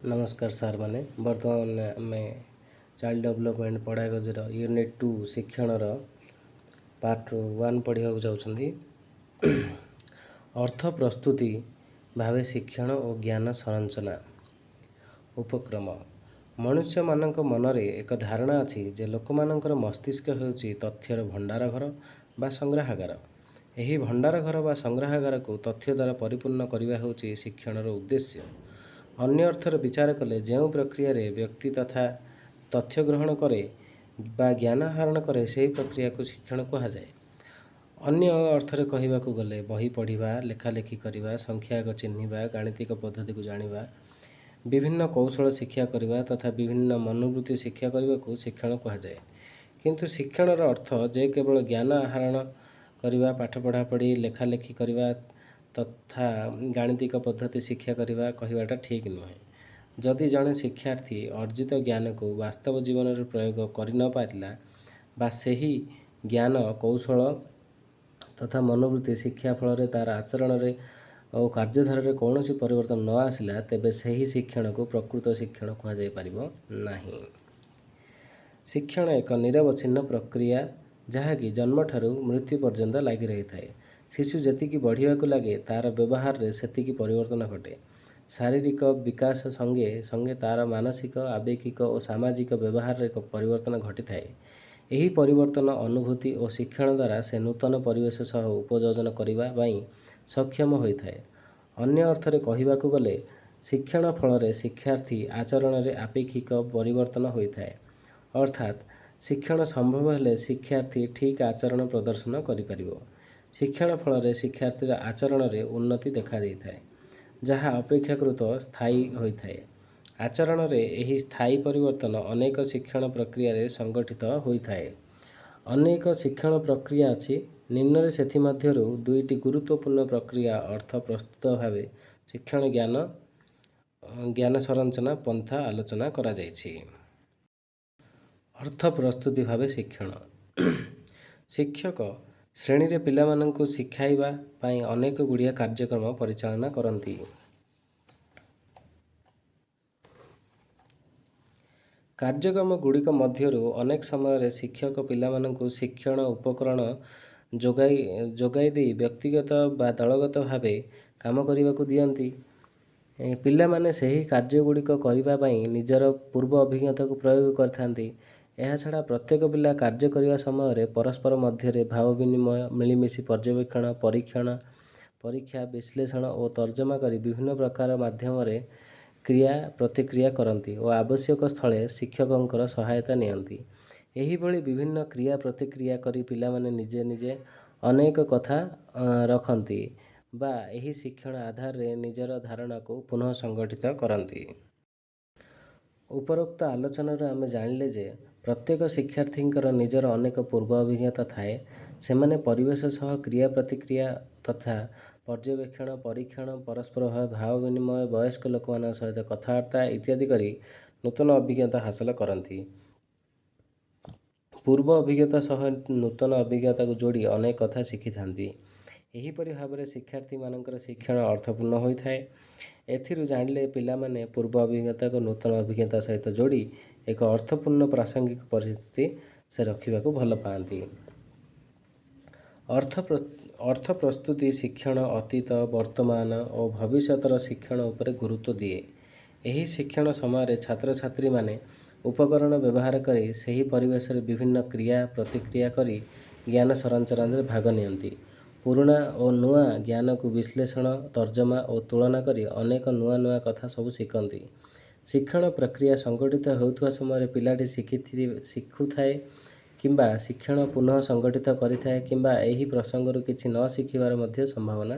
नमस्कार सार माने बर्तमान आम चाइल्ड डेभलपमेंट पढ़ा गजर यूनिट 2 शिक्षण पार्ट 1 पढ़ा जाऊँगी। अर्थ प्रस्तुति भावे शिक्षण और ज्ञान संरचना उपक्रम। मनुष्य मानक मनरे एक धारणा अच्छी जे लोक मानकर मस्तिष्क होउची तथ्यर भंडार घर बा संग्रहागार। यही भंडार घर बा संग्रहागार को तथ्य द्वारा परिपूर्ण करने होउची शिक्षणर उद्देश्य। अन्य अर्थर विचार कले जो प्रक्रिया रे व्यक्ति तथा तथ्य ग्रहण करे बा ज्ञान आहरण करे से प्रक्रिया को शिक्षण कहुए। अन्य अर्थरे कहवाकू गले बही पढ़ा लेखालेखी करवा संख्याक चिन्हवा गाणितिक पद्धति को जाना विभिन्न कौशल शिक्षा करवा तथा विभिन्न मनोवृत्ति शिक्षा करने को शिक्षण कहुए। किंतु शिक्षणर अर्थ जे केवल ज्ञान आहरण करवा पाठ पढ़ा पढ़ी लेखालेखी करवा तथा गाणितिक पद्धति शिक्षा करवा कहवाटा ठीक नुहे। जदि जड़े शिक्षार्थी अर्जित ज्ञान को वास्तव जीवन में प्रयोग कर न पारिला बा सही ज्ञान कौशल तथा मनोवृत्ति शिक्षा फल तार आचरण में और कार्यधारा रे कौन सी परिवर्तन न आसला तेबे सही शिक्षण को प्रकृत शिक्षण कहुना। शिक्षण एक निरवच्छिन्न प्रक्रिया जहाँकि जन्म ठारू मृत्यु पर्यंत लगी रही थाए। शिशु जेतिकी बढ़िया को लगे तार व्यवहार रे सेतिकी परिवर्तन घटे। शारीरिक विकास संगे संगे तार मानसिक आवेगिक और सामाजिक व्यवहार रे परिवर्तन घटी थाए। यही परिवर्तन अनुभूति और शिक्षण द्वारा से नूतन परिवेश सह उपयोजन करने सक्षम होता है। अन्य अर्थरे कहवाकू गले शिक्षण फल शिक्षार्थी आचरण में आपेक्षिक परिवर्तन होता है। अर्थात शिक्षण संभव हेले शिक्षार्थी ठीक आचरण प्रदर्शन करिपारिबो। शिक्षण फल शिक्षार्थीर आचरण में उन्नति देखा देता है जहाँ अपेक्षाकृत स्थायी होता है। आचरण में यही स्थायी परिवर्तन अनेक शिक्षण प्रक्रिया रे संगठित होता है। अनेक शिक्षण प्रक्रिया अच्छी निम्न से दुईटी गुरुत्वपूर्ण प्रक्रिया अर्थ प्रस्तुत भाव शिक्षण ज्ञान संरचना पंथा आलोचना करा जायछि। अर्थ प्रस्तुति भाव शिक्षण शिक्षक श्रेणी रे पिला माननकु शिखाइबा पाई अनेक गुड़िया कार्यक्रम परिचालना करती। कार्यक्रम गुड़िक मध्यरु अनेक समय शिक्षक पिला माननकु शिक्षण उपकरण जोगाई दे व्यक्तिगत बा दलगत भाव काम करने को दियंती। पिला माने सही कार्य गुड़िक करने पाई निजर पूर्व अभिज्ञता को प्रयोग करथांती। यह छड़ा प्रत्येक पिला कार्य करने समय परस्पर मध्य भाव विनिमय मिलमिशी पर्यवेक्षण परीक्षा विश्लेषण और तर्जमा कर विभिन्न प्रकार माध्यम क्रिया प्रतिक्रिया करती और आवश्यक स्थले शिक्षकों सहायता नियंती। यही भली विभिन्न क्रिया प्रतिक्रिया करी पिला माने निजे निजे अनेक कथा रखती बा यही शिक्षण आधार रे निजर धारणा को पुनः संगठित करती। उपरोक्त आलोचना आम जानिले जे प्रत्येक शिक्षार्थी निजर अनेक पूर्व अभिज्ञता थाए। सेमाने परिवेश सह क्रिया प्रतिक्रिया तथा पर्यवेक्षण परीक्षण परस्पर भाव विनिमय वयस्क लोक सहित कथबार्ता इत्यादि करी नूतन अभिज्ञता हासिल करती। पूर्व अभिज्ञता सह नूतन अभिज्ञता को जोड़ी अनेक कथा शिखि थांती। एहीपरि भाव में शिक्षार्थी मानकर शिक्षण अर्थपूर्ण होता है। एथिरु जानिले पिला माने पूर्व अभिज्ञता को नूतन अभिज्ञता सहित जोड़ी एक अर्थपूर्ण प्रासंगिक परिस्थिति से रखा भल पाती। अर्थ प्रस्तुति शिक्षण अतीत वर्तमान और भविष्यतर शिक्षण उपरे गुरुत्व दिए। यही शिक्षण समय छात्र छात्री माने उपकरण व्यवहार करी सही परिवेश रे विभिन्न क्रिया प्रतिक्रिया करी ज्ञान संरचना में भाग नियंती। पुराना और नुआ ज्ञान को विश्लेषण तर्जमा और तुलना करी अनेक नुआ नुआ कथा सब शिखती। शिक्षण प्रक्रिया संगठित होता समय पिलाटी शिखुए किंबा शिक्षण पुनः संगठित करिथाए किंबा एही प्रसंगरु किछि न शिखिबार मध्य संभावना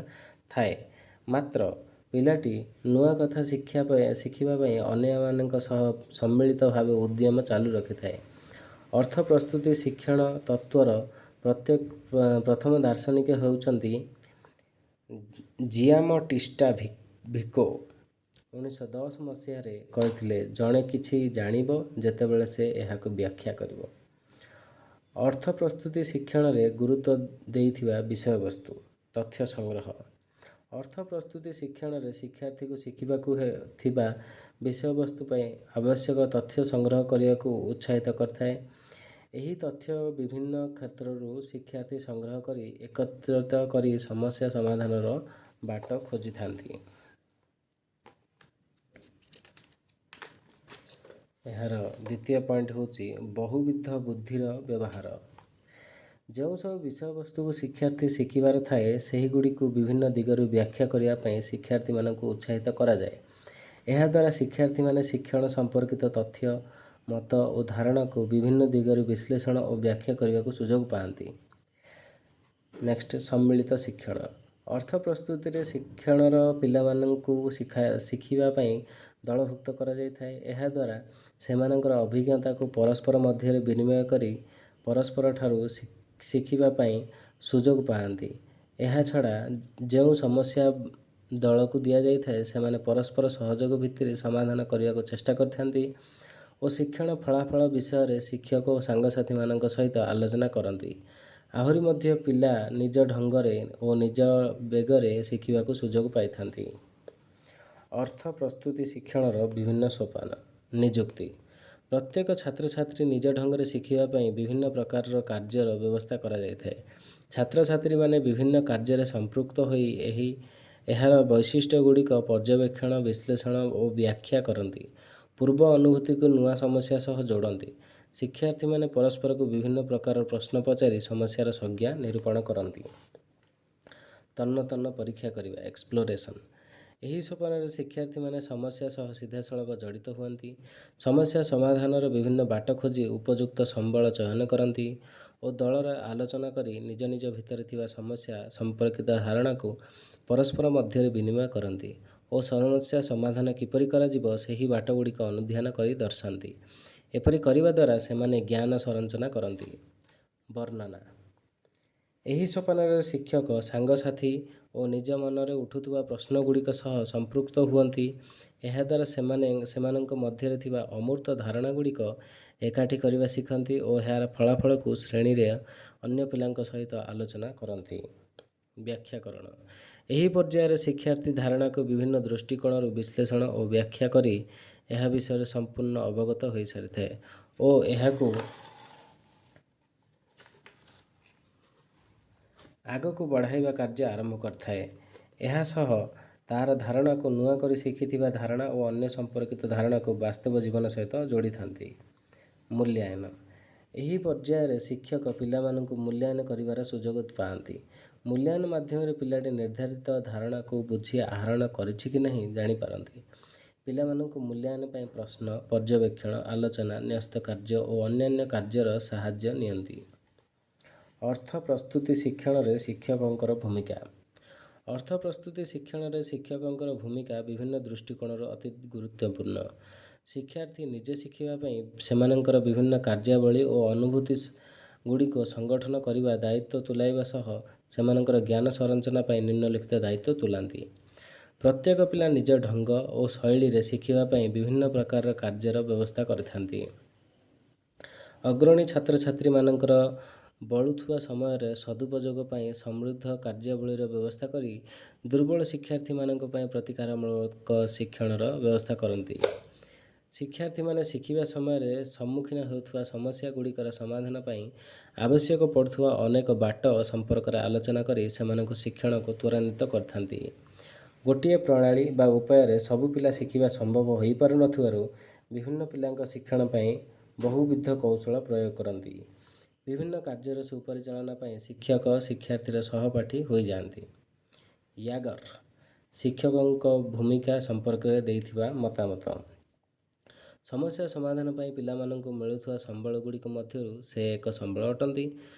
थाए। मात्र पिलाटी नुआ कथा शिखिबा पई अन्य मानक सह सम्मिलित भाव उद्यम चालू रखिथाए। अर्थ प्रस्तुति शिक्षण तत्वर प्रथम दार्शनिक होउचंती जियामटिस्टा भिको। 1910 मसीह कहते जड़े किछि जानिबो जेतेबेले से एहाको व्याख्या करिवो। अर्थ प्रस्तुति शिक्षण रे गुरुत्व देइथिबा विषय वस्तु तथ्य संग्रह ଅର୍ଥ ପ୍ରସ୍ତୁତି ଶିକ୍ଷଣରେ ଶିକ୍ଷାର୍ଥୀକୁ ଶିଖିବାକୁ ଥିବା ବିଷୟବସ୍ତୁ ପାଇଁ ଆବଶ୍ୟକ ତଥ୍ୟ ସଂଗ୍ରହ କରିବାକୁ ଉତ୍ସାହିତ କରିଥାଏ। ଏହି ତଥ୍ୟ ବିଭିନ୍ନ କ୍ଷେତ୍ରରୁ ଶିକ୍ଷାର୍ଥୀ ସଂଗ୍ରହ କରି ଏକତ୍ରିତ କରି ସମସ୍ୟା ସମାଧାନର ବାଟ ଖୋଜିଥାନ୍ତି। ଏହାର ଦ୍ୱିତୀୟ ପଏଣ୍ଟ ହେଉଛି ବହୁବିଧ ବୁଦ୍ଧିର ବ୍ୟବହାର। ଯେଉଁ ସବୁ ବିଷୟବସ୍ତୁକୁ ଶିକ୍ଷାର୍ଥୀ ଶିଖିବାର ଥାଏ ସେହିଗୁଡ଼ିକୁ ବିଭିନ୍ନ ଦିଗରୁ ବ୍ୟାଖ୍ୟା କରିବା ପାଇଁ ଶିକ୍ଷାର୍ଥୀମାନଙ୍କୁ ଉତ୍ସାହିତ କରାଯାଏ। ଏହାଦ୍ୱାରା ଶିକ୍ଷାର୍ଥୀମାନେ ଶିକ୍ଷଣ ସମ୍ପର୍କିତ ତଥ୍ୟ, ମତ ଓ ଧାରଣାକୁ ବିଭିନ୍ନ ଦିଗରୁ ବିଶ୍ଳେଷଣ ଓ ବ୍ୟାଖ୍ୟା କରିବାକୁ ସୁଯୋଗ ପାଆନ୍ତି। ନେକ୍ସଟ, ସମ୍ମିଳିତ ଶିକ୍ଷଣ। ଅର୍ଥ ପ୍ରସ୍ତୁତିରେ ଶିକ୍ଷଣର ପିଲାମାନଙ୍କୁ ଶିଖିବା ପାଇଁ ଦଳଭୁକ୍ତ କରାଯାଇଥାଏ। ଏହାଦ୍ୱାରା ସେମାନଙ୍କର ଅଭିଜ୍ଞତାକୁ ପରସ୍ପର ମଧ୍ୟରେ ବିନିମୟ କରି ପରସ୍ପରଠାରୁ ଶିଖିବା ପାଇଁ ସୁଯୋଗ ପାଆନ୍ତି। ଏହାଛଡ଼ା ଯେଉଁ ସମସ୍ୟା ଦଳକୁ ଦିଆଯାଇଥାଏ ସେମାନେ ପରସ୍ପର ସହଯୋଗ ଭିତ୍ତିରେ ସମାଧାନ କରିବାକୁ ଚେଷ୍ଟା କରିଥାନ୍ତି ଓ ଶିକ୍ଷଣ ଫଳାଫଳ ବିଷୟରେ ଶିକ୍ଷକ ଓ ସାଙ୍ଗସାଥୀମାନଙ୍କ ସହିତ ଆଲୋଚନା କରନ୍ତି। ଆହୁରି ମଧ୍ୟ ପିଲା ନିଜ ଢଙ୍ଗରେ ଓ ନିଜ ବେଗରେ ଶିଖିବାକୁ ସୁଯୋଗ ପାଇଥାନ୍ତି। ଅର୍ଥ ପ୍ରସ୍ତୁତି ଶିକ୍ଷଣର ବିଭିନ୍ନ ସୋପାନ। ନିଯୁକ୍ତି। ପ୍ରତ୍ୟେକ ଛାତ୍ରଛାତ୍ରୀ ନିଜ ଢଙ୍ଗରେ ଶିଖିବା ପାଇଁ ବିଭିନ୍ନ ପ୍ରକାରର କାର୍ଯ୍ୟର ବ୍ୟବସ୍ଥା କରାଯାଇଥାଏ। ଛାତ୍ରଛାତ୍ରୀମାନେ ବିଭିନ୍ନ କାର୍ଯ୍ୟରେ ସମ୍ପୃକ୍ତ ହୋଇ ଏହାର ବୈଶିଷ୍ଟ୍ୟ ଗୁଡ଼ିକ ପର୍ଯ୍ୟବେକ୍ଷଣ, ବିଶ୍ଳେଷଣ ଓ ବ୍ୟାଖ୍ୟା କରନ୍ତି। ପୂର୍ବ ଅନୁଭୂତିକୁ ନୂଆ ସମସ୍ୟା ସହ ଯୋଡ଼ନ୍ତି। ଶିକ୍ଷାର୍ଥୀମାନେ ପରସ୍ପରକୁ ବିଭିନ୍ନ ପ୍ରକାରର ପ୍ରଶ୍ନ ପଚାରି ସମସ୍ୟାର ସଂଜ୍ଞା ନିରୂପଣ କରନ୍ତି। ତନ୍ନ ତନ୍ନ ପରୀକ୍ଷା କରିବା, ଏକ୍ସପ୍ଲୋରେସନ୍। ଏହି ସୋପାନରେ ଶିକ୍ଷାର୍ଥୀମାନେ ସମସ୍ୟା ସହ ସିଧାସଳଖ ଜଡ଼ିତ ହୁଅନ୍ତି। ସମସ୍ୟା ସମାଧାନର ବିଭିନ୍ନ ବାଟ ଖୋଜି ଉପଯୁକ୍ତ ସମ୍ବଳ ଚୟନ କରନ୍ତି ଓ ଦଳରେ ଆଲୋଚନା କରି ନିଜ ନିଜ ଭିତରେ ଥିବା ସମସ୍ୟା ସମ୍ପର୍କିତ ଧାରଣାକୁ ପରସ୍ପର ମଧ୍ୟରେ ବିନିମୟ କରନ୍ତି ଓ ସମସ୍ୟା ସମାଧାନ କିପରି କରାଯିବ ସେହି ବାଟଗୁଡ଼ିକ ଅନୁଧ୍ୟାନ କରି ଦର୍ଶାନ୍ତି। ଏପରି କରିବା ଦ୍ୱାରା ସେମାନେ ଜ୍ଞାନ ସଂରଚନା କରନ୍ତି। ବର୍ଣ୍ଣନା। ଏହି ସୋପାନରେ ଶିକ୍ଷକ ସାଙ୍ଗସାଥୀ ଓ ନିଜ ମନରେ ଉଠୁଥିବା ପ୍ରଶ୍ନଗୁଡ଼ିକ ସହ ସମ୍ପୃକ୍ତ ହୁଅନ୍ତି। ଏହାଦ୍ୱାରା ସେମାନେ ସେମାନଙ୍କ ମଧ୍ୟରେ ଥିବା ଅମୂର୍ତ୍ତ ଧାରଣାଗୁଡ଼ିକ ଏକାଠି କରିବା ଶିଖନ୍ତି ଓ ଏହାର ଫଳାଫଳକୁ ଶ୍ରେଣୀରେ ଅନ୍ୟ ପିଲାଙ୍କ ସହିତ ଆଲୋଚନା କରନ୍ତି। ବ୍ୟାଖ୍ୟାକରଣ। ଏହି ପର୍ଯ୍ୟାୟରେ ଶିକ୍ଷାର୍ଥୀ ଧାରଣାକୁ ବିଭିନ୍ନ ଦୃଷ୍ଟିକୋଣରୁ ବିଶ୍ଳେଷଣ ଓ ବ୍ୟାଖ୍ୟା କରି ଏହା ବିଷୟରେ ସମ୍ପୂର୍ଣ୍ଣ ଅବଗତ ହୋଇସାରିଥାଏ ଓ ଏହାକୁ ଆଗକୁ ବଢ଼ାଇବା କାର୍ଯ୍ୟ ଆରମ୍ଭ କରିଥାଏ। ଏହା ସହ ତାହାର ଧାରଣାକୁ ନୂଆ କରି ଶିଖିଥିବା ଧାରଣା ଓ ଅନ୍ୟ ସମ୍ପର୍କିତ ଧାରଣାକୁ ବାସ୍ତବ ଜୀବନ ସହିତ ଯୋଡ଼ିଥାନ୍ତି। ମୂଲ୍ୟାୟନ। ଏହି ପର୍ଯ୍ୟାୟରେ ଶିକ୍ଷକ ପିଲାମାନଙ୍କୁ ମୂଲ୍ୟାୟନ କରିବାର ସୁଯୋଗ ପାଆନ୍ତି। ମୂଲ୍ୟାୟନ ମାଧ୍ୟମରେ ପିଲାଟି ନିର୍ଦ୍ଧାରିତ ଧାରଣାକୁ ବୁଝି ଆହରଣ କରିଛି କି ନାହିଁ ଜାଣିପାରନ୍ତି। ପିଲାମାନଙ୍କୁ ମୂଲ୍ୟାୟନ ପାଇଁ ପ୍ରଶ୍ନ, ପର୍ଯ୍ୟବେକ୍ଷଣ, ଆଲୋଚନା, ନ୍ୟସ୍ତ କାର୍ଯ୍ୟ ଓ ଅନ୍ୟାନ୍ୟ କାର୍ଯ୍ୟର ସାହାଯ୍ୟ ନିଅନ୍ତି। ଅର୍ଥ ପ୍ରସ୍ତୁତି ଶିକ୍ଷଣରେ ଶିକ୍ଷକଙ୍କର ଭୂମିକା। ଅର୍ଥ ପ୍ରସ୍ତୁତି ଶିକ୍ଷଣରେ ଶିକ୍ଷକଙ୍କର ଭୂମିକା ବିଭିନ୍ନ ଦୃଷ୍ଟିକୋଣରୁ ଅତି ଗୁରୁତ୍ୱପୂର୍ଣ୍ଣ। ଶିକ୍ଷାର୍ଥୀ ନିଜେ ଶିଖିବା ପାଇଁ ସେମାନଙ୍କର ବିଭିନ୍ନ କାର୍ଯ୍ୟାବଳୀ ଓ ଅନୁଭୂତି ଗୁଡ଼ିକୁ ସଂଗଠନ କରିବା ଦାୟିତ୍ୱ ତୁଲାଇବା ସହ ସେମାନଙ୍କର ଜ୍ଞାନ ସଂରଚନା ପାଇଁ ନିମ୍ନଲିଖିତ ଦାୟିତ୍ୱ ତୁଲାନ୍ତି। ପ୍ରତ୍ୟେକ ପିଲା ନିଜ ଢଙ୍ଗ ଓ ଶୈଳୀରେ ଶିଖିବା ପାଇଁ ବିଭିନ୍ନ ପ୍ରକାରର କାର୍ଯ୍ୟର ବ୍ୟବସ୍ଥା କରିଥାନ୍ତି। ଅଗ୍ରଣୀ ଛାତ୍ରଛାତ୍ରୀମାନଙ୍କର ବଳୁଥିବା ସମୟରେ ସଦୁପଯୋଗ ପାଇଁ ସମୃଦ୍ଧ କାର୍ଯ୍ୟାବଳୀର ବ୍ୟବସ୍ଥା କରି ଦୁର୍ବଳ ଶିକ୍ଷାର୍ଥୀମାନଙ୍କ ପାଇଁ ପ୍ରତିକାରମୂଳକ ଶିକ୍ଷଣର ବ୍ୟବସ୍ଥା କରନ୍ତି। ଶିକ୍ଷାର୍ଥୀମାନେ ଶିଖିବା ସମୟରେ ସମ୍ମୁଖୀନ ହେଉଥିବା ସମସ୍ୟା ଗୁଡ଼ିକର ସମାଧାନ ପାଇଁ ଆବଶ୍ୟକ ପଡ଼ୁଥିବା ଅନେକ ବାଟ ସମ୍ପର୍କରେ ଆଲୋଚନା କରି ସେମାନଙ୍କୁ ଶିକ୍ଷଣକୁ ତ୍ୱରାନ୍ୱିତ କରିଥାନ୍ତି। ଗୋଟିଏ ପ୍ରଣାଳୀ ବା ଉପାୟରେ ସବୁ ପିଲା ଶିଖିବା ସମ୍ଭବ ହୋଇପାରୁନଥିବାରୁ ବିଭିନ୍ନ ପିଲାଙ୍କ ଶିକ୍ଷଣ ପାଇଁ ବହୁବିଧ କୌଶଳ ପ୍ରୟୋଗ କରନ୍ତି। ବିଭିନ୍ନ କାର୍ଯ୍ୟର ସୁପରିଚାଳନା ପାଇଁ ଶିକ୍ଷକ ଶିକ୍ଷାର୍ଥୀର ସହପାଠୀ ହୋଇଯାଆନ୍ତି। ୟାଗର ଶିକ୍ଷକଙ୍କ ଭୂମିକା ସମ୍ପର୍କରେ ଦେଇଥିବା ମତାମତ। ସମସ୍ୟା ସମାଧାନ ପାଇଁ ପିଲାମାନଙ୍କୁ ମିଳୁଥିବା ସମ୍ବଳ ଗୁଡ଼ିକ ମଧ୍ୟରୁ ସେ ଏକ ସମ୍ବଳ ଅଟନ୍ତି।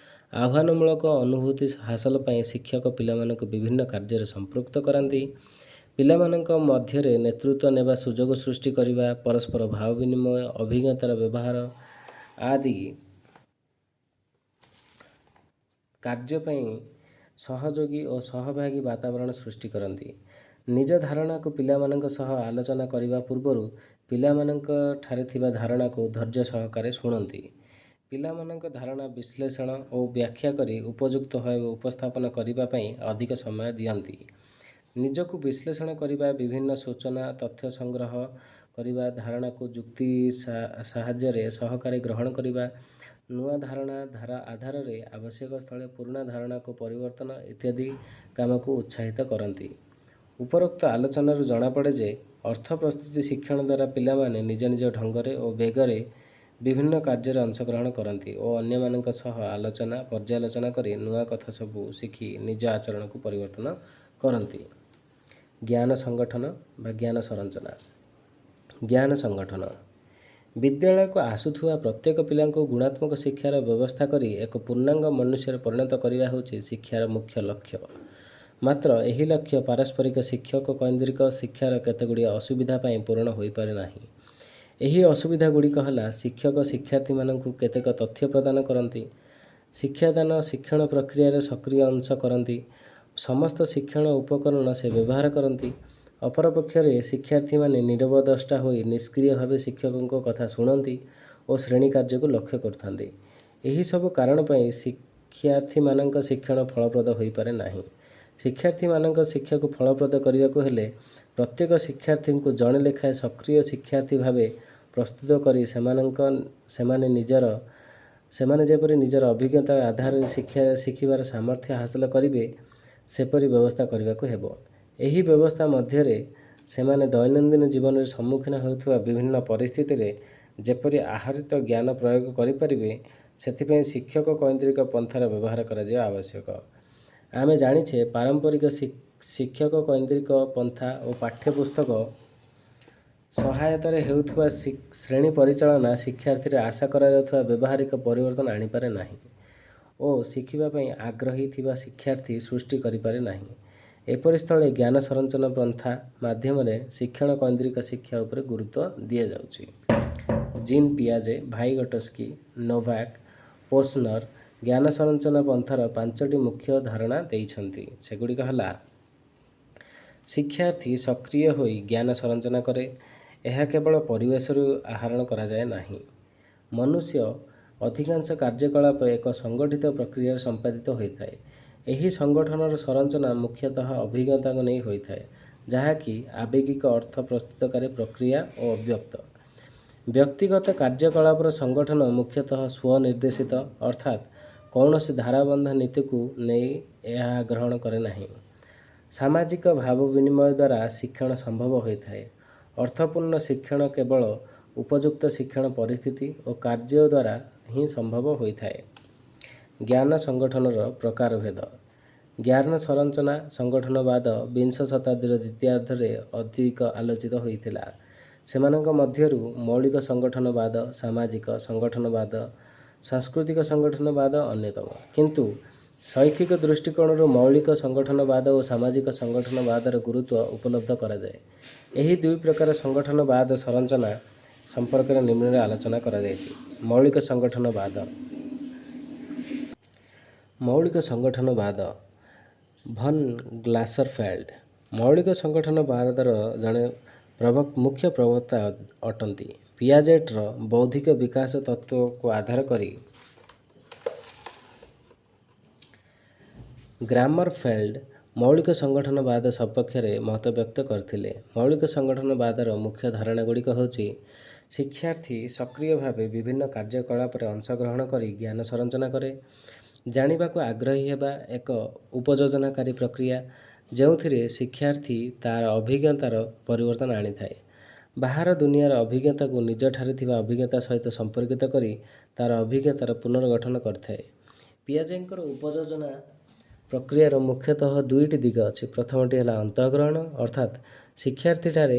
ଆହ୍ୱାନମୂଳକ ଅନୁଭୂତି ହାସଲ ପାଇଁ ଶିକ୍ଷକ ପିଲାମାନଙ୍କୁ ବିଭିନ୍ନ କାର୍ଯ୍ୟରେ ସମ୍ପୃକ୍ତ କରାନ୍ତି। ପିଲାମାନଙ୍କ ମଧ୍ୟରେ ନେତୃତ୍ୱ ନେବା ସୁଯୋଗ ସୃଷ୍ଟି କରିବା, ପରସ୍ପର ଭାବ ବିନିମୟ, ଅଭିଜ୍ଞତାର ବ୍ୟବହାର ଆଦି କାର୍ଯ୍ୟ ପାଇଁ ସହଯୋଗୀ ଓ ସହଭାଗୀ ବାତାବରଣ ସୃଷ୍ଟି କରନ୍ତି। ନିଜ ଧାରଣାକୁ ପିଲାମାନଙ୍କ ସହ ଆଲୋଚନା କରିବା ପୂର୍ବରୁ ପିଲାମାନଙ୍କ ଠାରେ ଥିବା ଧାରଣାକୁ ଧୈର୍ଯ୍ୟ ସହକାରେ ଶୁଣନ୍ତି। ପିଲାମାନଙ୍କ ଧାରଣା ବିଶ୍ଳେଷଣ ଓ ବ୍ୟାଖ୍ୟା କରି ଉପଯୁକ୍ତ ଭାବେ ଉପସ୍ଥାପନ କରିବା ପାଇଁ ଅଧିକ ସମୟ ଦିଅନ୍ତି। ନିଜକୁ ବିଶ୍ଳେଷଣ କରିବା, ବିଭିନ୍ନ ସୂଚନା ତଥ୍ୟ ସଂଗ୍ରହ କରିବା, ଧାରଣାକୁ ଯୁକ୍ତି ସାହାଯ୍ୟରେ ସହକାରେ ଗ୍ରହଣ କରିବା, ନୂଆ ଧାରା ଆଧାରରେ ଆବଶ୍ୟକ ସ୍ଥଳେ ପୁରୁଣା ଧାରଣାକୁ ପରିବର୍ତ୍ତନ ଇତ୍ୟାଦି କାମକୁ ଉତ୍ସାହିତ କରନ୍ତି। ଉପରୋକ୍ତ ଆଲୋଚନାରୁ ଜଣାପଡ଼େ ଯେ ଅର୍ଥ ପ୍ରସ୍ତୁତି ଶିକ୍ଷଣ ଦ୍ୱାରା ପିଲାମାନେ ନିଜ ନିଜ ଢଙ୍ଗରେ ଓ ବେଗରେ ବିଭିନ୍ନ କାର୍ଯ୍ୟରେ ଅଂଶଗ୍ରହଣ କରନ୍ତି ଓ ଅନ୍ୟମାନଙ୍କ ସହ ପର୍ଯ୍ୟାଲୋଚନା କରି ନୂଆ କଥା ସବୁ ଶିଖି ନିଜ ଆଚରଣକୁ ପରିବର୍ତ୍ତନ କରନ୍ତି। ଜ୍ଞାନ ସଂଗଠନ ବା ଜ୍ଞାନ ସଂରଚନା। ଜ୍ଞାନ ସଂଗଠନ ବିଦ୍ୟାଳୟକୁ ଆସୁଥିବା ପ୍ରତ୍ୟେକ ପିଲାଙ୍କୁ ଗୁଣାତ୍ମକ ଶିକ୍ଷାର ବ୍ୟବସ୍ଥା କରି ଏକ ପୂର୍ଣ୍ଣାଙ୍ଗ ମନୁଷ୍ୟରେ ପରିଣତ କରିବା ହେଉଛି ଶିକ୍ଷାର ମୁଖ୍ୟ ଲକ୍ଷ୍ୟ। ମାତ୍ର ଏହି ଲକ୍ଷ୍ୟ ପାରସ୍ପରିକ ଶିକ୍ଷକ କୈନ୍ଦ୍ରିକ ଶିକ୍ଷାର କେତେଗୁଡ଼ିଏ ଅସୁବିଧା ପାଇଁ ପୂରଣ ହୋଇପାରେ ନାହିଁ। ଏହି ଅସୁବିଧା ଗୁଡ଼ିକ ହେଲା, ଶିକ୍ଷକ ଶିକ୍ଷାର୍ଥୀମାନଙ୍କୁ କେତେକ ତଥ୍ୟ ପ୍ରଦାନ କରନ୍ତି, ଶିକ୍ଷାଦାନ ଶିକ୍ଷଣ ପ୍ରକ୍ରିୟାରେ ସକ୍ରିୟ ଅଂଶ କରନ୍ତି, ସମସ୍ତ ଶିକ୍ଷଣ ଉପକରଣ ସେ ବ୍ୟବହାର କରନ୍ତି। ଅପରପକ୍ଷରେ ଶିକ୍ଷାର୍ଥୀମାନେ ନିରବଦ୍ରଷ୍ଟା ହୋଇ ନିଷ୍କ୍ରିୟ ଭାବେ ଶିକ୍ଷକଙ୍କ କଥା ଶୁଣନ୍ତି ଓ ଶ୍ରେଣୀ କାର୍ଯ୍ୟକୁ ଲକ୍ଷ୍ୟ କରିଥାନ୍ତି। ଏହିସବୁ କାରଣ ପାଇଁ ଶିକ୍ଷାର୍ଥୀମାନଙ୍କ ଶିକ୍ଷଣ ଫଳପ୍ରଦ ହୋଇପାରେ ନାହିଁ। ଶିକ୍ଷାର୍ଥୀମାନଙ୍କ ଶିକ୍ଷାକୁ ଫଳପ୍ରଦ କରିବାକୁ ହେଲେ ପ୍ରତ୍ୟେକ ଶିକ୍ଷାର୍ଥୀଙ୍କୁ ଜଣେ ଲେଖାଏଁ ସକ୍ରିୟ ଶିକ୍ଷାର୍ଥୀ ଭାବେ ପ୍ରସ୍ତୁତ କରି ସେମାନେ ଯେପରି ନିଜର ଅଭିଜ୍ଞତା ଆଧାରରେ ଶିଖିବାର ସାମର୍ଥ୍ୟ ହାସଲ କରିବେ, ସେପରି ବ୍ୟବସ୍ଥା କରିବାକୁ ହେବ। ଏହି ବ୍ୟବସ୍ଥା ମଧ୍ୟରେ ସେମାନେ ଦୈନନ୍ଦିନ ଜୀବନରେ ସମ୍ମୁଖୀନ ହେଉଥିବା ବିଭିନ୍ନ ପରିସ୍ଥିତିରେ ଯେପରି ଆହରିତ ଜ୍ଞାନ ପ୍ରୟୋଗ କରିପାରିବେ, ସେଥିପାଇଁ ଶିକ୍ଷକ କୈନ୍ଦ୍ରିକ ପନ୍ଥାର ବ୍ୟବହାର କରାଯିବା ଆବଶ୍ୟକ। ଆମେ ଜାଣିଛେ, ପାରମ୍ପରିକ ଶିକ୍ଷକ କୈନ୍ଦ୍ରିକ ପନ୍ଥା ଓ ପାଠ୍ୟପୁସ୍ତକ ସହାୟତାରେ ହେଉଥିବା ଶ୍ରେଣୀ ପରିଚାଳନା ଶିକ୍ଷାର୍ଥୀରେ ଆଶା କରାଯାଉଥିବା ବ୍ୟବହାରିକ ପରିବର୍ତ୍ତନ ଆଣିପାରେ ନାହିଁ ଓ ଶିଖିବା ପାଇଁ ଆଗ୍ରହୀ ଥିବା ଶିକ୍ଷାର୍ଥୀ ସୃଷ୍ଟି କରିପାରେ ନାହିଁ। ଏପରି ସ୍ଥଳେ ଜ୍ଞାନ ସଂରଚନା ପନ୍ଥା ମାଧ୍ୟମରେ ଶିକ୍ଷଣ କୈନ୍ଦ୍ରିକ ଶିକ୍ଷା ଉପରେ ଗୁରୁତ୍ୱ ଦିଆଯାଉଛି। ଜିନ୍ ପିଆଜେ, ଭାଇଗଟସ୍କି, ନୋଭାକ୍, ପୋସ୍ନର ଜ୍ଞାନ ସଂରଚନା ପନ୍ଥାର 5ଟି ମୁଖ୍ୟ ଧାରଣା ଦେଇଛନ୍ତି। ସେଗୁଡ଼ିକ ହେଲା, ଶିକ୍ଷାର୍ଥୀ ସକ୍ରିୟ ହୋଇ ଜ୍ଞାନ ସଂରଚନା କରେ। ଏହା କେବଳ ପରିବେଶରୁ ଆହରଣ କରାଯାଏ ନାହିଁ। ମନୁଷ୍ୟ ଅଧିକାଂଶ କାର୍ଯ୍ୟକଳାପ ଏକ ସଂଗଠିତ ପ୍ରକ୍ରିୟାରେ ସମ୍ପାଦିତ ହୋଇଥାଏ। ଏହି ସଂଗଠନର ସଂରଚନା ମୁଖ୍ୟତଃ ଅଭିଜ୍ଞତାକୁ ନେଇ ହୋଇଥାଏ, ଯାହାକି ଆବେଗିକ ଅର୍ଥ ପ୍ରସ୍ତୁତକାରୀ ପ୍ରକ୍ରିୟା ଓ ଅବ୍ୟକ୍ତ। ବ୍ୟକ୍ତିଗତ କାର୍ଯ୍ୟକଳାପର ସଂଗଠନ ମୁଖ୍ୟତଃ ସ୍ୱନିର୍ଦ୍ଦେଶିତ, ଅର୍ଥାତ୍ କୌଣସି ଧାରାବନ୍ଧ ନୀତିକୁ ନେଇ ଏହା ଗ୍ରହଣ କରେ ନାହିଁ। ସାମାଜିକ ଭାବ ବିନିମୟ ଦ୍ୱାରା ଶିକ୍ଷଣ ସମ୍ଭବ ହୋଇଥାଏ। ଅର୍ଥପୂର୍ଣ୍ଣ ଶିକ୍ଷଣ କେବଳ ଉପଯୁକ୍ତ ଶିକ୍ଷଣ ପରିସ୍ଥିତି ଓ କାର୍ଯ୍ୟ ଦ୍ୱାରା ହିଁ ସମ୍ଭବ ହୋଇଥାଏ। ଜ୍ଞାନ ସଂଗଠନର ପ୍ରକାରଭେଦ। ଜ୍ଞାନ ସଂରଚନା ସଂଗଠନବାଦ ବିଂଶ ଶତାବ୍ଦୀର ଦ୍ୱିତୀୟାର୍ଦ୍ଧରେ ଅଧିକ ଆଲୋଚିତ ହୋଇଥିଲା। ସେମାନଙ୍କ ମଧ୍ୟରୁ ମୌଳିକ ସଂଗଠନବାଦ, ସାମାଜିକ ସଂଗଠନବାଦ, ସାଂସ୍କୃତିକ ସଂଗଠନବାଦ ଅନ୍ୟତମ। କିନ୍ତୁ ଶୈକ୍ଷିକ ଦୃଷ୍ଟିକୋଣରୁ ମୌଳିକ ସଂଗଠନବାଦ ଓ ସାମାଜିକ ସଂଗଠନବାଦର ଗୁରୁତ୍ୱ ଉପଲବ୍ଧ କରାଯାଏ। ଏହି ଦୁଇ ପ୍ରକାର ସଂଗଠନବାଦ ସଂରଚନା ସମ୍ପର୍କରେ ନିମ୍ନରେ ଆଲୋଚନା କରାଯାଇଛି। ମୌଳିକ ସଂଗଠନବାଦ। ମୌଳିକ ସଂଗଠନବାଦ ଭନ୍ ଗ୍ଲାସରଫେଲ୍ଡ ମୌଳିକ ସଂଗଠନବାଦର ଜଣେ ମୁଖ୍ୟ ପ୍ରବକ୍ତା ଅଟନ୍ତି। ପିଆଜେଟ୍ର ବୌଦ୍ଧିକ ବିକାଶ ତତ୍ତ୍ୱକୁ ଆଧାର କରି ଗ୍ରାମରଫେଲ୍ଡ ମୌଳିକ ସଂଗଠନବାଦ ସପକ୍ଷରେ ମତବ୍ୟକ୍ତ କରିଥିଲେ। ମୌଳିକ ସଂଗଠନବାଦର ମୁଖ୍ୟ ଧାରଣାଗୁଡ଼ିକ ହେଉଛି, ଶିକ୍ଷାର୍ଥୀ ସକ୍ରିୟ ଭାବେ ବିଭିନ୍ନ କାର୍ଯ୍ୟକଳାପରେ ଅଂଶଗ୍ରହଣ କରି ଜ୍ଞାନ ସଂରଚନା କରେ। ଜାଣିବାକୁ ଆଗ୍ରହୀ ହେବା ଏକ ଉପଯୋଜନାକାରୀ ପ୍ରକ୍ରିୟା, ଯେଉଁଥିରେ ଶିକ୍ଷାର୍ଥୀ ତା'ର ଅଭିଜ୍ଞତାର ପରିବର୍ତ୍ତନ ଆଣିଥାଏ। ବାହାର ଦୁନିଆର ଅଭିଜ୍ଞତାକୁ ନିଜଠାରେ ଥିବା ଅଭିଜ୍ଞତା ସହିତ ସମ୍ପର୍କିତ କରି ତା'ର ଅଭିଜ୍ଞତାର ପୁନର୍ଗଠନ କରିଥାଏ। ପିଆଜେଙ୍କର ଉପଯୋଜନା ପ୍ରକ୍ରିୟାର ମୁଖ୍ୟତଃ ଦୁଇଟି ଦିଗ ଅଛି। ପ୍ରଥମଟି ହେଲା ଅନ୍ତଃଗ୍ରହଣ, ଅର୍ଥାତ୍ ଶିକ୍ଷାର୍ଥୀଠାରେ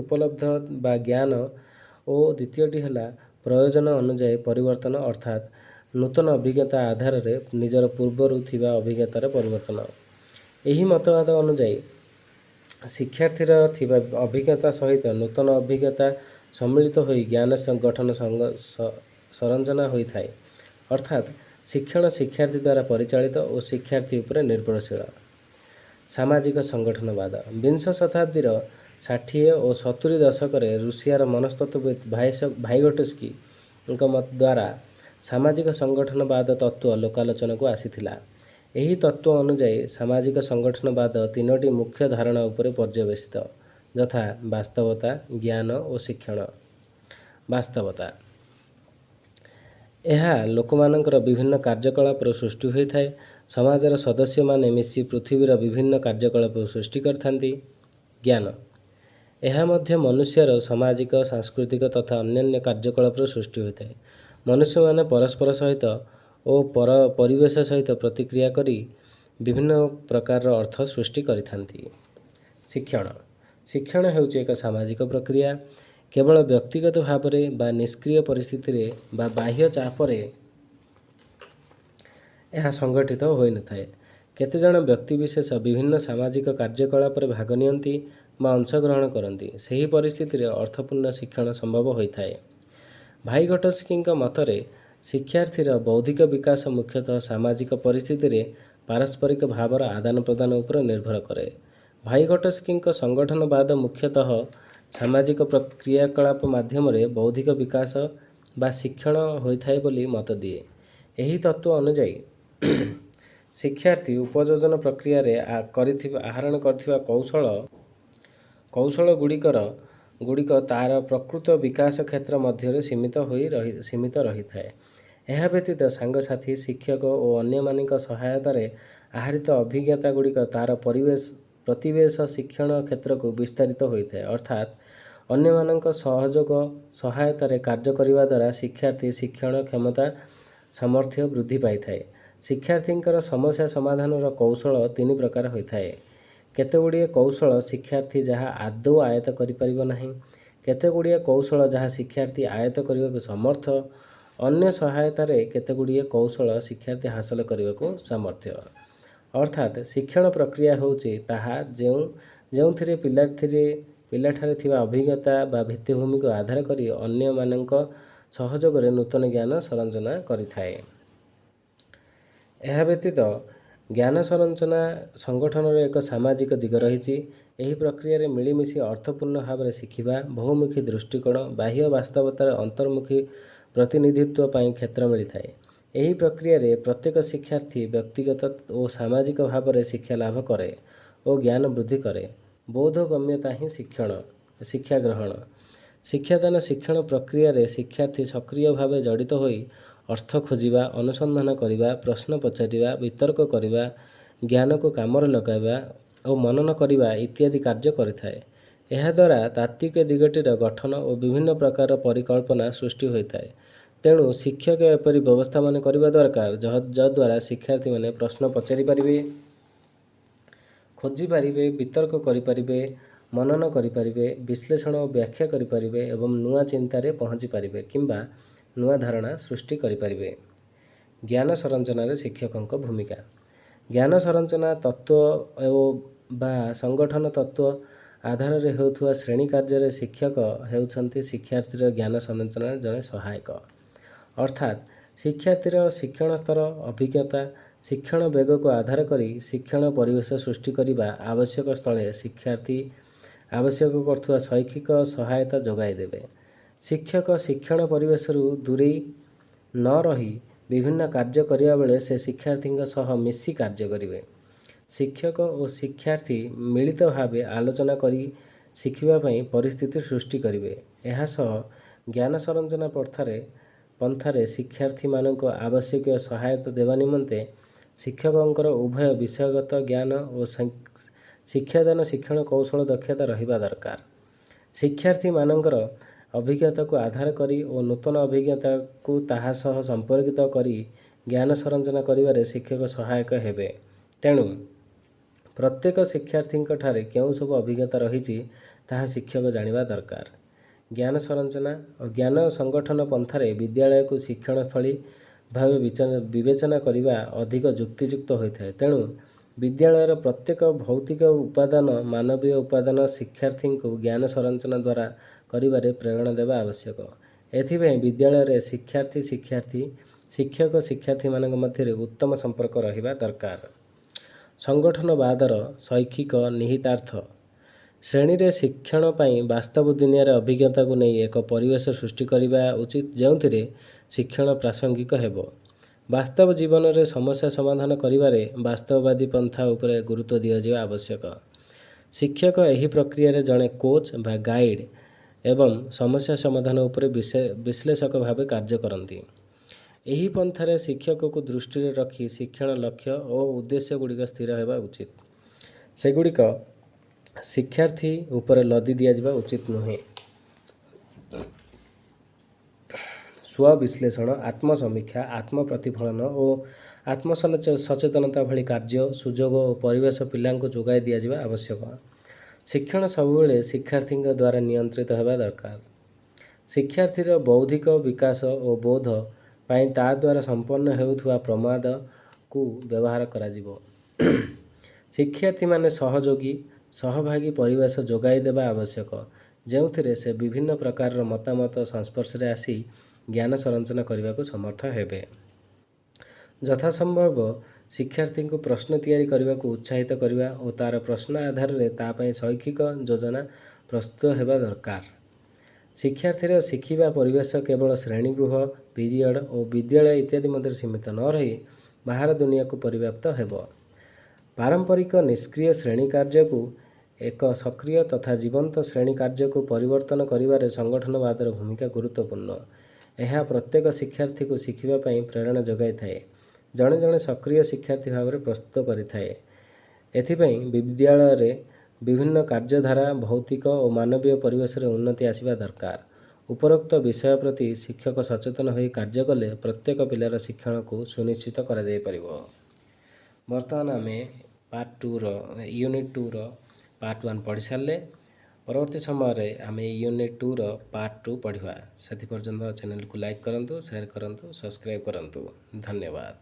ଉପଲବ୍ଧ ବା ଜ୍ଞାନ, ଓ ଦ୍ୱିତୀୟଟି ହେଲା ପ୍ରୟୋଜନ ଅନୁଯାୟୀ ପରିବର୍ତ୍ତନ, ଅର୍ଥାତ୍ ନୂତନ ଅଭିଜ୍ଞତା ଆଧାରରେ ନିଜର ପୂର୍ବରୁ ଥିବା ଅଭିଜ୍ଞତାର ପରିବର୍ତ୍ତନ। ଏହି ମତବାଦ ଅନୁଯାୟୀ ଶିକ୍ଷାର୍ଥୀର ଥିବା ଅଭିଜ୍ଞତା ସହିତ ନୂତନ ଅଭିଜ୍ଞତା ସମ୍ମିଳିତ ହୋଇ ଜ୍ଞାନ ଗଠନ ସଂରଚନା ହୋଇଥାଏ, ଅର୍ଥାତ୍ ଶିକ୍ଷଣ ଶିକ୍ଷାର୍ଥୀ ଦ୍ୱାରା ପରିଚାଳିତ ଓ ଶିକ୍ଷାର୍ଥୀ ଉପରେ ନିର୍ଭରଶୀଳ। ସାମାଜିକ ସଂଗଠନବାଦ ବିଂଶ ଶତାବ୍ଦୀର 60 ଓ 70 ଦଶକରେ ରୁଷିଆର ମନସ୍ତତ୍ତ୍ୱବିତ୍ ଭାଇଗଟସ୍କିଙ୍କ ଦ୍ୱାରା ସାମାଜିକ ସଂଗଠନବାଦ ତତ୍ତ୍ୱ ଲୋକାଲୋଚନକୁ ଆସିଥିଲା। ଏହି ତତ୍ତ୍ୱ ଅନୁଯାୟୀ ସାମାଜିକ ସଂଗଠନବାଦ ତିନୋଟି ମୁଖ୍ୟ ଧାରଣା ଉପରେ ପର୍ଯ୍ୟବେସିତ, ଯଥା ବାସ୍ତବତା, ଜ୍ଞାନ ଓ ଶିକ୍ଷଣ। ବାସ୍ତବତା ଏହା ଲୋକମାନଙ୍କର ବିଭିନ୍ନ କାର୍ଯ୍ୟକଳାପରୁ ସୃଷ୍ଟି ହୋଇଥାଏ। ସମାଜର ସଦସ୍ୟମାନେ ମିଶି ପୃଥିବୀର ବିଭିନ୍ନ କାର୍ଯ୍ୟକଳାପକୁ ସୃଷ୍ଟି କରିଥାନ୍ତି। ଜ୍ଞାନ ଏହା ମଧ୍ୟ ମନୁଷ୍ୟର ସାମାଜିକ, ସାଂସ୍କୃତିକ ତଥା ଅନ୍ୟାନ୍ୟ କାର୍ଯ୍ୟକଳାପରୁ ସୃଷ୍ଟି ହୋଇଥାଏ। ମନୁଷ୍ୟମାନେ ପରସ୍ପର ସହିତ ଓ ପରିବେଶ ସହିତ ପ୍ରତିକ୍ରିୟା କରି ବିଭିନ୍ନ ପ୍ରକାରର ଅର୍ଥ ସୃଷ୍ଟି କରିଥାନ୍ତି। ଶିକ୍ଷଣ ଶିକ୍ଷଣ ହେଉଛି ଏକ ସାମାଜିକ ପ୍ରକ୍ରିୟା। କେବଳ ବ୍ୟକ୍ତିଗତ ଭାବରେ ବା ନିଷ୍କ୍ରିୟ ପରିସ୍ଥିତିରେ ବା ବାହ୍ୟ ଚାପରେ ଏହା ସଂଗଠିତ ହୋଇନଥାଏ। କେତେଜଣ ବ୍ୟକ୍ତିବିଶେଷ ବିଭିନ୍ନ ସାମାଜିକ କାର୍ଯ୍ୟକଳାପରେ ଭାଗ ନିଅନ୍ତି ବା ଅଂଶଗ୍ରହଣ କରନ୍ତି। ସେହି ପରିସ୍ଥିତିରେ ଅର୍ଥପୂର୍ଣ୍ଣ ଶିକ୍ଷଣ ସମ୍ଭବ ହୋଇଥାଏ। ଭାଇଘଟସ୍କିଙ୍କ ମତରେ ଶିକ୍ଷାର୍ଥୀର ବୌଦ୍ଧିକ ବିକାଶ ମୁଖ୍ୟତଃ ସାମାଜିକ ପରିସ୍ଥିତିରେ ପାରସ୍ପରିକ ଭାବର ଆଦାନ ପ୍ରଦାନ ଉପରେ ନିର୍ଭର କରେ। ଭାଇଘଟସ୍କିଙ୍କ ସଂଗଠନବାଦ ମୁଖ୍ୟତଃ ସାମାଜିକ କ୍ରିୟାକଳାପ ମାଧ୍ୟମରେ ବୌଦ୍ଧିକ ବିକାଶ ବା ଶିକ୍ଷଣ ହୋଇଥାଏ ବୋଲି ମତ ଦିଏ। ଏହି ତତ୍ତ୍ୱ ଅନୁଯାୟୀ ଶିକ୍ଷାର୍ଥୀ ଉପଯୋଜନ ପ୍ରକ୍ରିୟାରେ ଆହରଣ କରିଥିବା କୌଶଳଗୁଡ଼ିକ ତାର ପ୍ରକୃତ ବିକାଶ କ୍ଷେତ୍ର ମଧ୍ୟରେ ସୀମିତ ରହିଥାଏ। ଏହା ବ୍ୟତୀତ ସାଙ୍ଗସାଥି, ଶିକ୍ଷକ ଓ ଅନ୍ୟମାନଙ୍କ ସହାୟତାରେ ଆହରିତ ଅଭିଜ୍ଞତାଗୁଡ଼ିକ ତାର ପ୍ରତିବେଶ ଶିକ୍ଷଣ କ୍ଷେତ୍ରକୁ ବିସ୍ତାରିତ ହୋଇଥାଏ। ଅର୍ଥାତ୍ ଅନ୍ୟମାନଙ୍କ ସହାୟତାରେ କାର୍ଯ୍ୟ କରିବା ଦ୍ୱାରା ଶିକ୍ଷାର୍ଥୀ ଶିକ୍ଷଣ କ୍ଷମତା ସାମର୍ଥ୍ୟ ବୃଦ୍ଧି ପାଇଥାଏ। ଶିକ୍ଷାର୍ଥୀଙ୍କର ସମସ୍ୟା ସମାଧାନର କୌଶଳ ତିନି ପ୍ରକାର ହୋଇଥାଏ। କେତେଗୁଡ଼ିଏ କୌଶଳ ଶିକ୍ଷାର୍ଥୀ ଯାହା ଆଦୌ ଆୟତ୍ତ କରିପାରିବ ନାହିଁ, କେତେଗୁଡ଼ିଏ କୌଶଳ ଯାହା ଶିକ୍ଷାର୍ଥୀ ଆୟତ୍ତ କରିବାକୁ ସମର୍ଥ, ଅନ୍ୟ ସହାୟତାରେ କେତେଗୁଡ଼ିଏ କୌଶଳ ଶିକ୍ଷାର୍ଥୀ ହାସଲ କରିବାକୁ ସମର୍ଥ। ଅର୍ଥାତ୍ ଶିକ୍ଷଣ ପ୍ରକ୍ରିୟା ହେଉଛି ତାହା ଯେଉଁଥିରେ ପିଲାଠାରେ ଥିବା ଅଭିଜ୍ଞତା ବା ଭିତ୍ତିଭୂମିକୁ ଆଧାର କରି ଅନ୍ୟମାନଙ୍କ ସହଯୋଗରେ ନୂତନ ଜ୍ଞାନ ସଂରଚନା କରିଥାଏ। ଏହା ବ୍ୟତୀତ ଜ୍ଞାନ ସଂଗଠନର ଏକ ସାମାଜିକ ଦିଗ ରହିଛି। ଏହି ପ୍ରକ୍ରିୟାରେ ମିଳିମିଶି ଅର୍ଥପୂର୍ଣ୍ଣ ଭାବରେ ଶିଖିବା, ବହୁମୁଖୀ ଦୃଷ୍ଟିକୋଣ, ବାହ୍ୟ ବାସ୍ତବତାର ଅନ୍ତର୍ମୁଖୀ ପ୍ରତିନିଧିତ୍ୱ ପାଇଁ କ୍ଷେତ୍ର ମିଳିଥାଏ। ଏହି ପ୍ରକ୍ରିୟାରେ ପ୍ରତ୍ୟେକ ଶିକ୍ଷାର୍ଥୀ ବ୍ୟକ୍ତିଗତ ଓ ସାମାଜିକ ଭାବରେ ଶିକ୍ଷା ଲାଭ କରେ ଓ ଜ୍ଞାନ ବୃଦ୍ଧି କରେ। ବୋଧଗମ୍ୟତା ହିଁ ଶିକ୍ଷା ଗ୍ରହଣ। ଶିକ୍ଷାଦାନ ଶିକ୍ଷଣ ପ୍ରକ୍ରିୟାରେ ଶିକ୍ଷାର୍ଥୀ ସକ୍ରିୟ ଭାବେ ଜଡ଼ିତ ହୋଇ ଅର୍ଥ ଖୋଜିବା, ଅନୁସନ୍ଧାନ କରିବା, ପ୍ରଶ୍ନ ପଚାରିବା, ବିତର୍କ କରିବା, ଜ୍ଞାନକୁ କାମରେ ଲଗାଇବା ଓ ମନନ କରିବା ଇତ୍ୟାଦି କାର୍ଯ୍ୟ କରିଥାଏ। ଏହାଦ୍ୱାରା ତାତ୍ତ୍ୱିକ ଦିଗଟିର ଗଠନ ଓ ବିଭିନ୍ନ ପ୍ରକାରର ପରିକଳ୍ପନା ସୃଷ୍ଟି ହୋଇଥାଏ। ତେଣୁ ଶିକ୍ଷକ ଏପରି ବ୍ୟବସ୍ଥାମାନ କରିବା ଦରକାର ଯଦ୍ୱାରା ଶିକ୍ଷାର୍ଥୀମାନେ ପ୍ରଶ୍ନ ପଚାରିପାରିବେ, ଖୋଜିପାରିବେ, ବିତର୍କ କରିପାରିବେ, ମନନ କରିପାରିବେ, ବିଶ୍ଳେଷଣ ଓ ବ୍ୟାଖ୍ୟା କରିପାରିବେ ଏବଂ ନୂଆ ଚିନ୍ତାରେ ପହଞ୍ଚି ପାରିବେ କିମ୍ବା ନୂଆ ଧାରଣା ସୃଷ୍ଟି କରିପାରିବେ। ଜ୍ଞାନ ସଂରଚନାରେ ଶିକ୍ଷକଙ୍କ ଭୂମିକା। ଜ୍ଞାନ ସଂରଚନା ତତ୍ତ୍ୱ ବା ସଂଗଠନ ତତ୍ତ୍ୱ ଆଧାରରେ ହେଉଥିବା ଶ୍ରେଣୀ କାର୍ଯ୍ୟରେ ଶିକ୍ଷକ ହେଉଛନ୍ତି ଶିକ୍ଷାର୍ଥୀର ଜ୍ଞାନ ସଂରଚନାରେ ଜଣେ ସହାୟକ। ଅର୍ଥାତ୍ ଶିକ୍ଷାର୍ଥୀର ଶିକ୍ଷଣ ସ୍ତର, ଅଭିଜ୍ଞତା, ଶିକ୍ଷଣ ବେଗକୁ ଆଧାର କରି ଶିକ୍ଷଣ ପରିବେଶ ସୃଷ୍ଟି କରିବା ଆବଶ୍ୟକ ସ୍ଥଳେ ଶିକ୍ଷାର୍ଥୀ ଆବଶ୍ୟକ କରୁଥିବା ଶୈକ୍ଷିକ ସହାୟତା ଯୋଗାଇ ଦେବେ। ଶିକ୍ଷକ ଶିକ୍ଷଣ ପରିବେଶରୁ ଦୂରେଇ ନ ରହି ବିଭିନ୍ନ କାର୍ଯ୍ୟ କରିବା ବେଳେ ସେ ଶିକ୍ଷାର୍ଥୀଙ୍କ ସହ ମିଶି କାର୍ଯ୍ୟ କରିବେ। ଶିକ୍ଷକ ଓ ଶିକ୍ଷାର୍ଥୀ ମିଳିତ ଭାବେ ଆଲୋଚନା କରି ଶିଖିବା ପାଇଁ ପରିସ୍ଥିତି ସୃଷ୍ଟି କରିବେ। ଏହା ସହ ଜ୍ଞାନ ସଂରଚନା ପନ୍ଥାରେ ଶିକ୍ଷାର୍ଥୀମାନଙ୍କୁ ଆବଶ୍ୟକୀୟ ସହାୟତା ଦେବା ନିମନ୍ତେ ଶିକ୍ଷକଙ୍କର ଉଭୟ ବିଷୟଗତ ଜ୍ଞାନ ଓ ଶିକ୍ଷାଦାନ ଶିକ୍ଷଣ କୌଶଳ ଦକ୍ଷତା ରହିବା ଦରକାର। ଶିକ୍ଷାର୍ଥୀମାନଙ୍କର ଅଭିଜ୍ଞତାକୁ ଆଧାର କରି ଓ ନୂତନ ଅଭିଜ୍ଞତାକୁ ତାହା ସହ ସମ୍ପର୍କିତ କରି ଜ୍ଞାନ ସଂରଚନା କରିବାରେ ଶିକ୍ଷକ ସହାୟକ ହେବେ। ତେଣୁ ପ୍ରତ୍ୟେକ ଶିକ୍ଷାର୍ଥୀଙ୍କଠାରେ କେଉଁ ସବୁ ଅଭିଜ୍ଞତା ରହିଛି ତାହା ଶିକ୍ଷକ ଜାଣିବା ଦରକାର। ଜ୍ଞାନ ସଂରଚନା ଓ ଜ୍ଞାନ ସଂଗଠନ ପନ୍ଥାରେ ବିଦ୍ୟାଳୟକୁ ଶିକ୍ଷଣସ୍ଥଳୀ ଭାବେ ବିବେଚନା କରିବା ଅଧିକ ଯୁକ୍ତିଯୁକ୍ତ ହୋଇଥାଏ। ତେଣୁ ବିଦ୍ୟାଳୟର ପ୍ରତ୍ୟେକ ଭୌତିକ ଉପାଦାନ, ମାନବୀୟ ଉପାଦାନ ଶିକ୍ଷାର୍ଥୀଙ୍କୁ ଜ୍ଞାନ ସଂରଚନା ଦ୍ୱାରା କରିବାରେ ପ୍ରେରଣା ଦେବା ଆବଶ୍ୟକ। ଏଥିପାଇଁ ବିଦ୍ୟାଳୟରେ ଶିକ୍ଷକ-ଶିକ୍ଷାର୍ଥୀମାନଙ୍କ ମଧ୍ୟରେ ଉତ୍ତମ ସମ୍ପର୍କ ରହିବା ଦରକାର। ସଂଗଠନବାଦର ଶୈକ୍ଷିକ ନିହିତାର୍ଥ। ଶ୍ରେଣୀରେ ଶିକ୍ଷଣ ପାଇଁ ବାସ୍ତବ ଦୁନିଆର ଅଭିଜ୍ଞତାକୁ ନେଇ ଏକ ପରିବେଶ ସୃଷ୍ଟି କରିବା ଉଚିତ ଯେଉଁଥିରେ ଶିକ୍ଷଣ ପ୍ରାସଙ୍ଗିକ ହେବ। ବାସ୍ତବ ଜୀବନରେ ସମସ୍ୟା ସମାଧାନ କରିବାରେ ବାସ୍ତବବାଦୀ ପନ୍ଥା ଉପରେ ଗୁରୁତ୍ୱ ଦିଆଯିବା ଆବଶ୍ୟକ। ଶିକ୍ଷକ ଏହି ପ୍ରକ୍ରିୟାରେ ଜଣେ କୋଚ୍ ବା ଗାଇଡ୍ ଏବଂ ସମସ୍ୟା ସମାଧାନ ଉପରେ ବିଶ୍ଳେଷକ ଭାବେ କାର୍ଯ୍ୟ କରନ୍ତି। ଏହି ପନ୍ଥାରେ ଶିକ୍ଷକକୁ ଦୃଷ୍ଟିରେ ରଖି ଶିକ୍ଷଣ ଲକ୍ଷ୍ୟ ଓ ଉଦ୍ଦେଶ୍ୟ ଗୁଡ଼ିକ ସ୍ଥିର ହେବା ଉଚିତ। ସେଗୁଡ଼ିକ ଶିକ୍ଷାର୍ଥୀ ଉପରେ ଲଦି ଦିଆଯିବା ଉଚିତ ନୁହେଁ। ସ୍ୱବିଶ୍ଳେଷଣ, ଆତ୍ମସମୀକ୍ଷା, ଆତ୍ମପ୍ରତିଫଳନ ଓ ଆତ୍ମସଚେତନତା ଭଳି କାର୍ଯ୍ୟ, ସୁଯୋଗ ଓ ପରିବେଶ ପିଲାଙ୍କୁ ଯୋଗାଇ ଦିଆଯିବା ଆବଶ୍ୟକ। ଶିକ୍ଷଣ ସବୁବେଳେ ଶିକ୍ଷାର୍ଥୀଙ୍କ ଦ୍ୱାରା ନିୟନ୍ତ୍ରିତ ହେବା ଦରକାର। ଶିକ୍ଷାର୍ଥୀର ବୌଦ୍ଧିକ ବିକାଶ ଓ ବୋଧ ପାଇଁ ତା ଦ୍ୱାରା ସମ୍ପନ୍ନ ହେଉଥିବା ପ୍ରମାଦକୁ ବ୍ୟବହାର କରାଯିବ। ଶିକ୍ଷାର୍ଥୀମାନେ ସହଯୋଗୀ, ସହଭାଗୀ ପରିବେଶ ଯୋଗାଇ ଦେବା ଆବଶ୍ୟକ, ଯେଉଁଥିରେ ସେ ବିଭିନ୍ନ ପ୍ରକାରର ମତାମତ ସଂସ୍ପର୍ଶରେ ଆସି ଜ୍ଞାନ ସଂରଚନା କରିବାକୁ ସମର୍ଥ ହେବେ। ଯଥାସମ୍ଭବ ଶିକ୍ଷାର୍ଥୀଙ୍କୁ ପ୍ରଶ୍ନ ତିଆରି କରିବାକୁ ଉତ୍ସାହିତ କରିବା ଓ ତା'ର ପ୍ରଶ୍ନ ଆଧାରରେ ତା ପାଇଁ ଶୈକ୍ଷିକ ଯୋଜନା ପ୍ରସ୍ତୁତ ହେବା ଦରକାର। ଶିକ୍ଷାର୍ଥୀର ଶିଖିବା ପରିବେଶ କେବଳ ଶ୍ରେଣୀଗୃହ, ପିରିୟଡ଼ ଓ ବିଦ୍ୟାଳୟ ଇତ୍ୟାଦି ମଧ୍ୟରେ ସୀମିତ ନ ରହି ବାହାର ଦୁନିଆକୁ ପରିବ୍ୟାପ୍ତ ହେବ। ପାରମ୍ପରିକ ନିଷ୍କ୍ରିୟ ଶ୍ରେଣୀ କାର୍ଯ୍ୟକୁ ଏକ ସକ୍ରିୟ ତଥା ଜୀବନ୍ତ ଶ୍ରେଣୀ କାର୍ଯ୍ୟକୁ ପରିବର୍ତ୍ତନ କରିବାରେ ସଂଗଠନବାଦର ଭୂମିକା ଗୁରୁତ୍ୱପୂର୍ଣ୍ଣ। ଏହା ପ୍ରତ୍ୟେକ ଶିକ୍ଷାର୍ଥୀକୁ ଶିଖିବା ପାଇଁ ପ୍ରେରଣା ଯୋଗାଇଥାଏ, ଜଣେ ଜଣେ ସକ୍ରିୟ ଶିକ୍ଷାର୍ଥୀ ଭାବରେ ପ୍ରସ୍ତୁତ କରିଥାଏ। ଏଥିପାଇଁ ବିଦ୍ୟାଳୟରେ ବିଭିନ୍ନ କାର୍ଯ୍ୟଧାରା, ଭୌତିକ ଓ ମାନବୀୟ ପରିବେଶରେ ଉନ୍ନତି ଆସିବା ଦରକାର। ଉପରୋକ୍ତ ବିଷୟ ପ୍ରତି ଶିକ୍ଷକ ସଚେତନ ହୋଇ କାର୍ଯ୍ୟ କଲେ ପ୍ରତ୍ୟେକ ପିଲାର ଶିକ୍ଷଣକୁ ସୁନିଶ୍ଚିତ କରାଯାଇପାରିବ। ବର୍ତ୍ତମାନ ଆମେ ୟୁନିଟ୍ 2ର ପାର୍ଟ 1 ପଢ଼ି ସାରିଲେ। ପରବର୍ତ୍ତୀ ସମୟରେ ଆମେ ୟୁନିଟ୍ 2ର ପାର୍ଟ 2 ପଢ଼ିବା। ସେଥିପର୍ଯ୍ୟନ୍ତ ଚ୍ୟାନେଲକୁ ଲାଇକ୍ କରନ୍ତୁ, ସେୟାର କରନ୍ତୁ, ସବସ୍କ୍ରାଇବ୍ କରନ୍ତୁ। ଧନ୍ୟବାଦ।